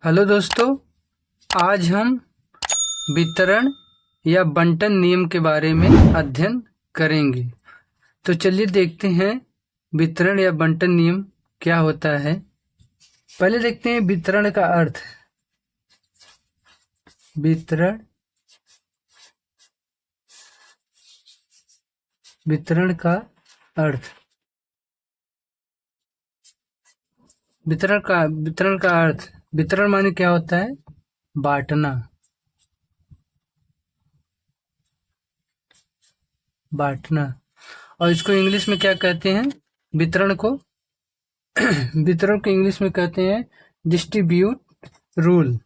Hello दोस्तों, आज हम वितरण या बंटन नियम के बारे में अध्ययन करेंगे। तो चलिए देखते हैं वितरण या बंटन नियम क्या होता है। पहले देखते हैं वितरण का अर्थ। वितरण वितरण का अर्थ वितरण का अर्थ वितरण माने क्या होता है? बांटना। बांटना। और इसको इंग्लिश में क्या कहते हैं? वितरण को वितरण को इंग्लिश में कहते हैं डिस्ट्रीब्यूट रूल।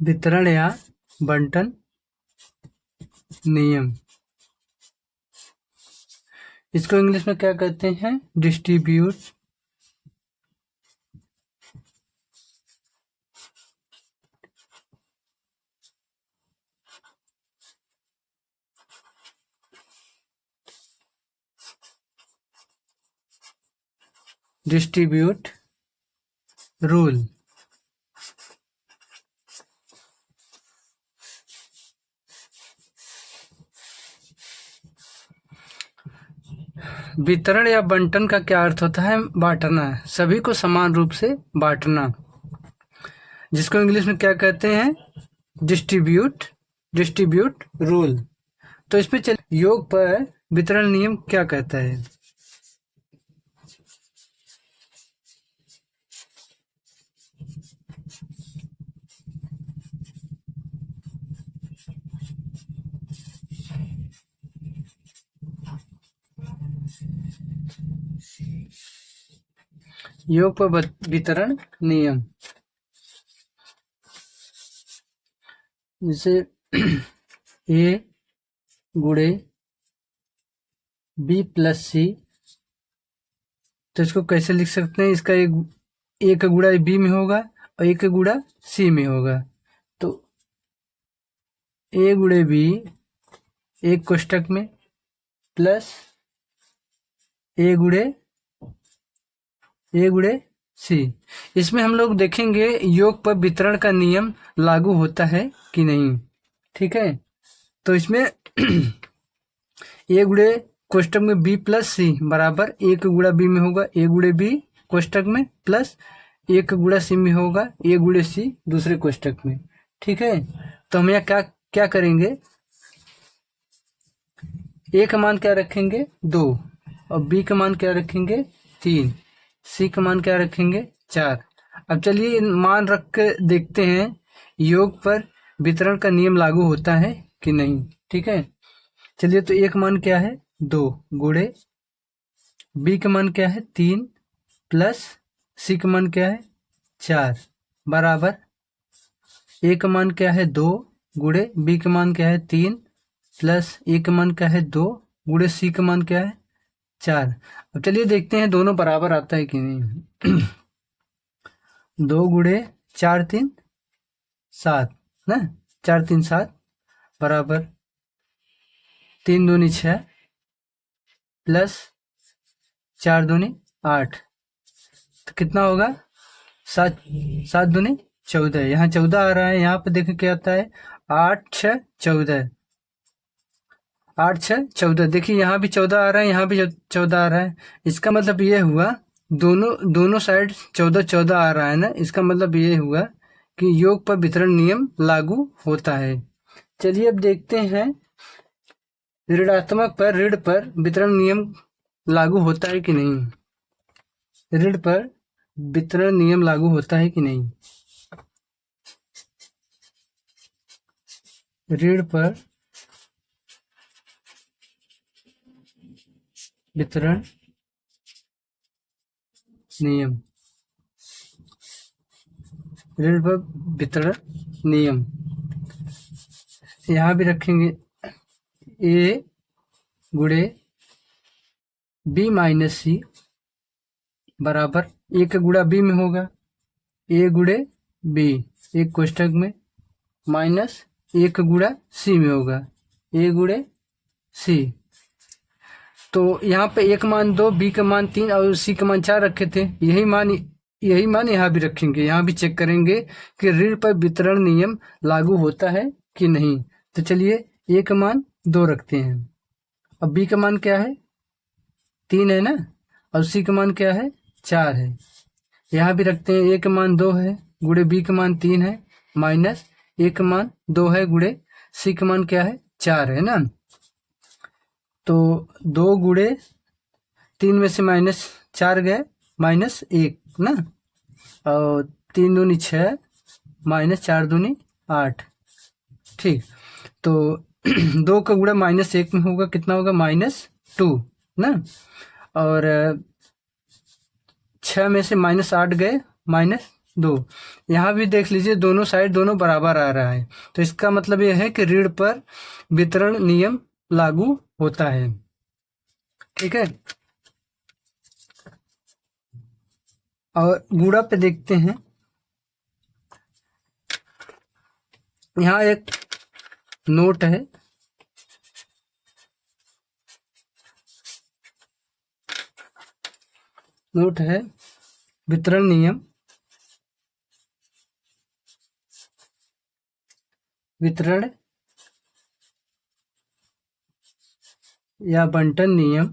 वितरण या बंटन नियम, इसको इंग्लिश में क्या कहते हैं? Distribute distribute rule. वितरण या बंटन का क्या अर्थ होता है? बांटना, सभी को समान रूप से बांटना, जिसको इंग्लिश में क्या कहते हैं? Distribute rule. तो इस पे चल योग पर वितरण नियम क्या कहता है? योग पर वितरण नियम, जैसे ए गुणे बी प्लस सी, तो इसको कैसे लिख सकते हैं? इसका एक का गुणा बी में होगा और एक का गुणा सी में होगा। तो ए गुणे बी एक कोष्टक में प्लस ए गुणे सी। इसमें हम लोग देखेंगे योग पर वितरण का नियम लागू होता है कि नहीं। ठीक है, तो इसमें ए गुणे कोष्टक में बी प्लस सी बराबर एक गुणा बी में होगा ए गुणे बी कोष्टक में प्लस एक गुणा सी में होगा ए गुणे सी दूसरे कोष्टक में। ठीक है, तो हम यहाँ क्या क्या करेंगे? ए का मान क्या रखेंगे? 2, और बी का मान क्या रखेंगे? 3, सी का मान क्या रखेंगे? 4। अब चलिए मान रख के देखते हैं योग पर वितरण का नियम लागू होता है कि नहीं। ठीक है, चलिए तो ए का मान क्या है? 2 गुणे बी का मान क्या है? 3 प्लस सी का मान क्या है? 4 बराबर ए का मान क्या है? 2 गुणे बी का मान क्या है? 3 प्लस ए का मान क्या है? 2 गुणे सी का मान क्या है? 4। अब चलिए देखते हैं दोनों बराबर आता है कि नहीं। 2 गुणे 4 3 7 ना, 4 3 7 बराबर 3 दूनी 6 प्लस 4 दूनी 8, तो कितना होगा? 7 7 दूनी 14। यहाँ 14 आ रहा है, यहाँ पे देखो क्या आता है? 8 6 14, 8 6 14। देखिए यहाँ भी 14 आ रहा है, यहाँ भी 14 आ रहा है। इसका मतलब ये हुआ दोनों साइड 14 14 आ रहा है ना। इसका मतलब ये हुआ कि योग पर वितरण नियम लागू होता है। चलिए अब देखते हैं ऋणात्मक पर ऋण पर वितरण नियम लागू होता है कि नहीं। ऋण पर वितरण नियम लागू होता है कि नहीं। ऋण पर वितरण नियम, ऋण पर वितरण नियम यहाँ भी रखेंगे। ए गुणे बी माइनस सी बराबर ए का गुणा बी में होगा ए गुणे बी एक कोष्टक में माइनस एक गुणा सी में होगा ए गुणे सी। तो यहाँ पे ए का मान 2, बी का मान 3 और सी का मान 4 रखे थे। यही मान यहाँ भी रखेंगे। यहाँ भी चेक करेंगे कि ऋण पर वितरण नियम लागू होता है कि नहीं। तो चलिए ए का मान 2 रखते हैं। अब बी का मान क्या है, 3 है ना, और सी का मान क्या है, 4 है। यहाँ भी रखते हैं, ए का मान 2 है गुणे बी का मान 3 है, माइनस ए का मान 2 है गुणे सी का मान क्या है, 4 है ना। तो 2 गुणे 3 में से -4 गए, -1 ना, और 3 दूनी 6, -4 दूनी 8। ठीक, तो 2 का गुणा -1 में होगा, कितना होगा, -2 ना, और 6 में से -8 गए, -2। यहाँ भी देख लीजिए दोनों साइड दोनों बराबर आ रहा है, तो इसका मतलब यह है कि ऋण पर वितरण नियम लागू होता है। ठीक है, और गुणा पे देखते हैं। यहाँ एक नोट है, नोट है वितरण नियम, वितरण या बंटन नियम,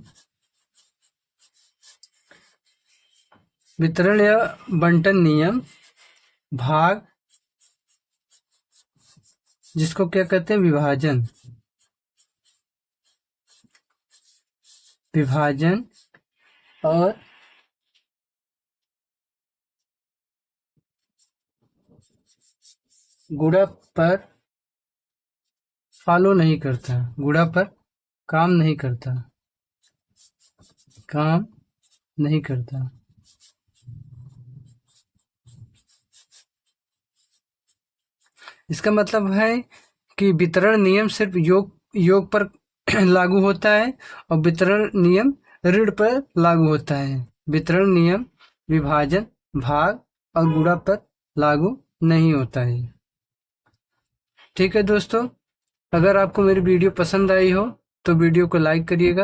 वितरण या बंटन नियम भाग, जिसको क्या कहते हैं, विभाजन, विभाजन और गुणा पर फॉलो नहीं करता, गुणा पर काम नहीं करता, काम नहीं करता। इसका मतलब है कि वितरण नियम सिर्फ योग पर लागू होता है और वितरण नियम ऋण पर लागू होता है। वितरण नियम विभाजन, भाग और गुणा पर लागू नहीं होता है। ठीक है दोस्तों, अगर आपको मेरी वीडियो पसंद आई हो तो वीडियो को लाइक करिएगा,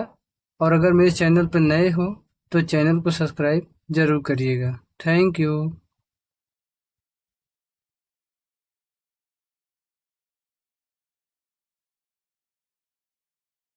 और अगर मेरे चैनल पर नए हो तो चैनल को सब्सक्राइब जरूर करिएगा। Thank you.